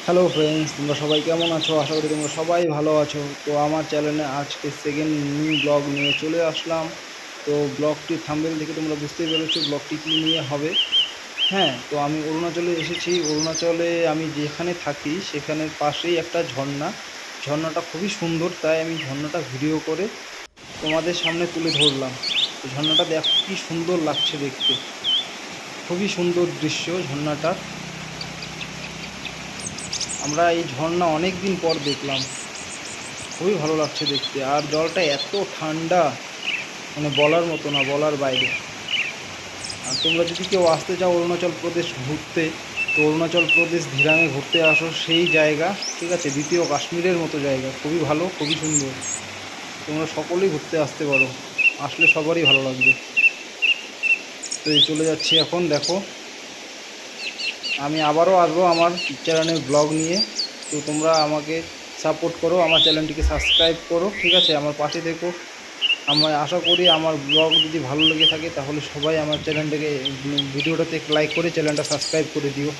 Hello friends, তোমরা সবাই কেমন আছো? আশা করি তোমরা সবাই ভালো আছো। তো আমার চ্যানেলে আজকে সেকেন্ড নিউ ব্লগ নিয়ে চলে আসলাম। তো ব্লগটি থাম্বনেল দেখে তোমরা বুঝতেই পেরেছো ব্লগটি কী নিয়ে হবে। হ্যাঁ, তো আমি অরুণাচলে এসেছি। অরুণাচলে আমি যেখানে থাকি সেখানের পাশেই একটা ঝর্ণাটা খুবই সুন্দর, তাই আমি ঝর্ণাটা ভিডিও করে তোমাদের সামনে তুলে ধরলাম। তো ঝর্ণাটা দেখো কি সুন্দর লাগছে দেখতে, খুবই সুন্দর দৃশ্য ঝর্ণাটার। আমরা এই ঝর্ণা অনেক দিন পর দেখলাম, খুবই ভালো লাগছে দেখতে। আর জলটা এত ঠান্ডা, মানে বলার মতো না, বলার বাইরে। আর তোমরা যদি কেউ আসতে চাও অরুণাচল প্রদেশ ঘুরতে, তো অরুণাচল প্রদেশ ধিরাঙে ঘুরতে আসো, সেই জায়গা, ঠিক আছে, দ্বিতীয় কাশ্মীরের মতো জায়গা, খুবই ভালো, খুবই সুন্দর। তোমরা সকলেই ঘুরতে আসতে পারো, আসলে সবারই ভালো লাগবে। তো এই চলে যাচ্ছি এখন, দেখো আমি আবারও আসবো আমার চ্যানেলের ব্লগ নিয়ে। তো তোমরা আমাকে সাপোর্ট করো, আমার চ্যানেলটিকে সাবস্ক্রাইব করো, ঠিক আছে, আমার পাশে দেখো। আমি আশা করি আমার ব্লগ যদি ভালো লেগে থাকে তাহলে সবাই আমার চ্যানেলটাকে ভিডিওটাতে লাইক করে চ্যানেলটা সাবস্ক্রাইব করে দিও।